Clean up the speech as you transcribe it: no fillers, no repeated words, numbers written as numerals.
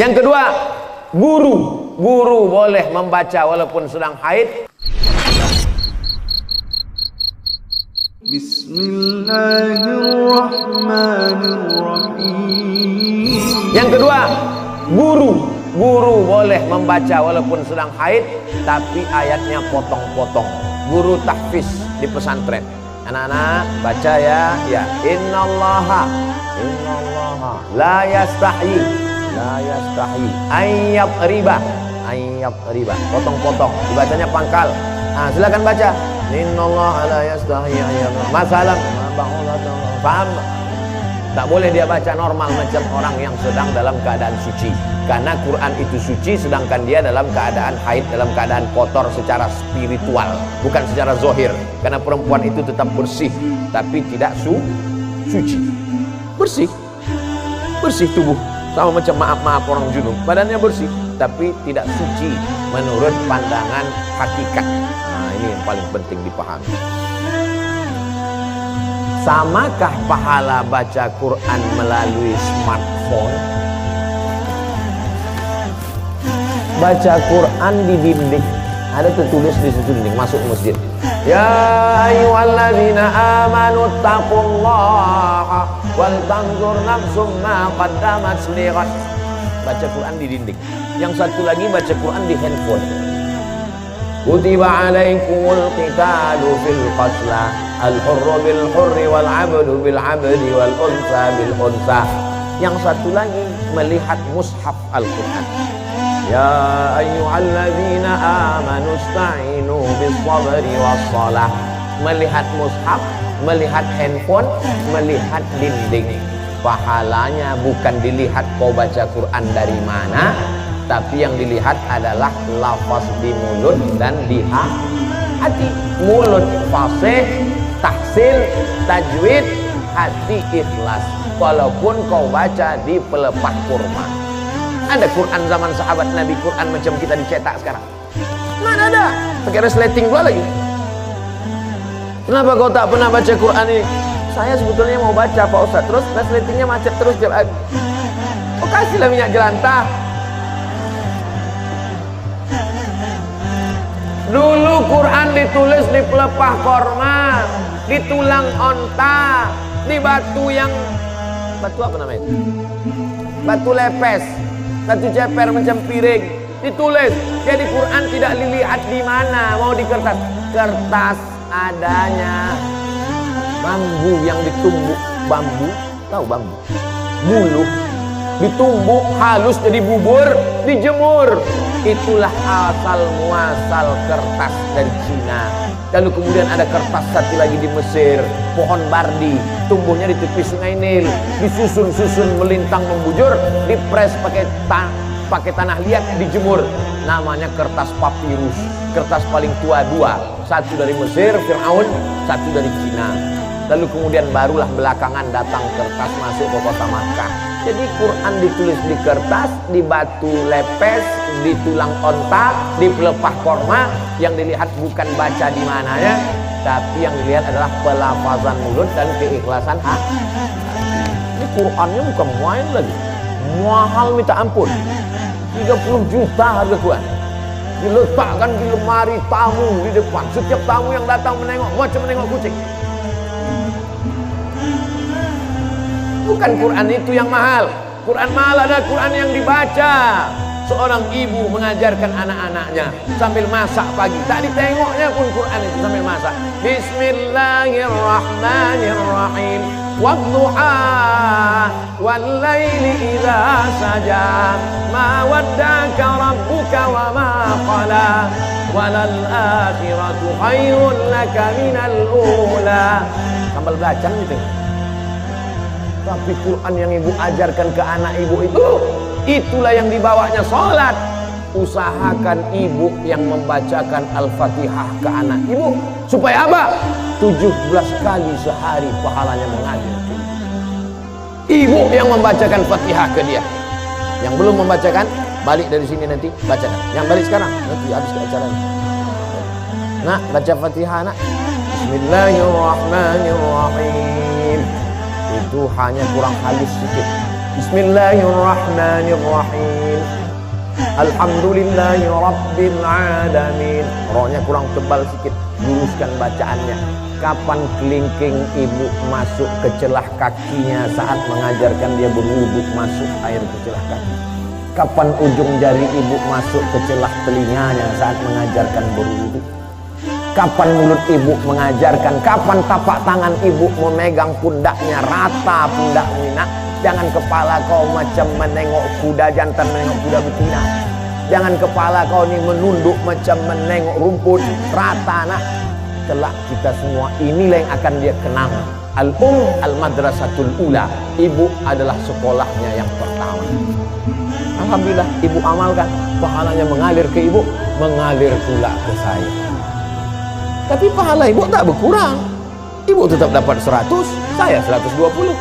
Yang kedua, guru boleh membaca walaupun sedang haid. Bismillahirrahmanirrahim. Yang kedua, guru boleh membaca walaupun sedang haid, tapi ayatnya potong-potong. Guru tahfiz di pesantren, anak-anak baca ya. Innallaha la yastahi ayyab riba, potong-potong, dibacanya pangkal. Silakan baca. Innallaha la yastahi ayyab masalah. Paham? Tak boleh dia baca normal macam orang yang sedang dalam keadaan suci, karena Quran itu suci sedangkan dia dalam keadaan haid, dalam keadaan kotor secara spiritual, bukan secara zohir. Karena perempuan itu tetap bersih tapi tidak suci. Bersih tubuh, sama macam maaf orang junub, badannya bersih tapi tidak suci menurut pandangan hakikat. Ini yang paling penting dipahami. Samakah pahala baca Quran melalui smartphone? Baca Quran di dinding, ada tertulis di situ dinding, masuk masjid. Ya ayyuhalladzina amanu taqullaha wal tanzur nafsum ma qaddamat lighad. Baca Quran di dinding. Yang satu lagi baca Quran di handphone. Kutiba alaikumul qitalu fil qatla al-hurru bil hurri wal 'abdu bil 'abdi wal unsa bil unsa. Yang satu lagi melihat mushaf Al-Quran. Ya ayyuhalladzina amanu ista'inu bis sabri was shalah. Melihat mushaf, melihat handphone, melihat dinding. Pahalanya bukan dilihat kau baca Quran dari mana, tapi yang dilihat adalah lafaz di mulut dan di hati. Mulut fasih, tahsil, tajwid, hati ikhlas. Walaupun kau baca di pelepah kurma. Ada Quran zaman sahabat Nabi, Quran macam kita dicetak sekarang? Mana ada? Pakai resleting pula lagi. Kenapa kau tak pernah baca Quran ini? Saya sebetulnya mau baca Pak Ustaz, terus resletingnya macet terus. Oh, kasihlah minyak jelantah. Dulu Quran ditulis di pelepah korma, di tulang onta, di batu apa namanya? Batu lepes, batu ceper macam piring, ditulis. Jadi Quran tidak dilihat di mana, mau di kertas. Kertas adanya bambu yang ditumbuk, bambu, tahu bambu? Buluh ditumbuk halus jadi bubur, dijemur. Itulah asal muasal kertas dari Cina. Lalu kemudian ada kertas satu lagi di Mesir, pohon bardi, tumbuhnya di tepi sungai Nil, disusun-susun melintang membujur, dipres pakai tanah liat, dijemur. Namanya kertas papirus. Kertas paling tua dua, satu dari Mesir, Fir'aun, satu dari Cina. Lalu kemudian barulah belakangan datang kertas masuk ke kota Makkah. Jadi Quran ditulis di kertas, di batu lepes, di tulang onta, di pelepah korma. Yang dilihat bukan baca di mananya, tapi yang dilihat adalah pelafazan mulut dan keikhlasan hati. Ini Qurannya bukan main lagi, mahal minta ampun. 30 juta harga Quran. Diletakkan di lemari tamu di depan. Setiap tamu yang datang menengok macam menengok kucing. Bukan Quran itu yang mahal. Quran mahal adalah Quran yang dibaca. Seorang ibu mengajarkan anak-anaknya sambil masak pagi. Tak ditengoknya pun Quran itu sambil masak. Bismillahirrahmanirrahim. Wadduha wallaili idza saja. Ma waddaka rabbuka wa ma qala. Walal akhiratu khairun laka minal ula. Sambil belajar gitu. Tapi Quran yang ibu ajarkan ke anak ibu itu, itulah yang dibawanya sholat. Usahakan ibu yang membacakan Al-Fatihah ke anak ibu. Supaya apa? 17 kali sehari pahalanya mengalir. Ibu yang membacakan Fatihah ke dia. Yang belum membacakan, balik dari sini nanti bacakan. Yang balik sekarang, nanti habis ke acara. Nak, baca Fatihah nak. Bismillahirrahmanirrahim. Itu hanya kurang halus sedikit. Bismillahirrahmanirrahim. Alhamdulillahi Rabbil Alamin. Rohnya kurang tebal sedikit, luruskan bacaannya. Kapan kelingking ibu masuk ke celah kakinya saat mengajarkan dia berwudu, masuk air ke celah kaki? Kapan ujung jari ibu masuk ke celah telinganya saat mengajarkan berwudu? Kapan mulut ibu mengajarkan? Kapan tapak tangan ibu memegang pundaknya, rata pundaknya? Jangan kepala kau macam menengok kuda jantan, menengok kuda betina. Jangan kepala kau ni menunduk macam menengok rumput, rata nak. Kelak kita semua inilah yang akan dia kenang. Al-madrasatul ula. Ibu adalah sekolahnya yang pertama. Alhamdulillah ibu amalkan, pahalanya mengalir ke ibu, mengalir pula ke saya. Tapi pahala ibu tak berkurang. Ibu tetap dapat 100, saya 120.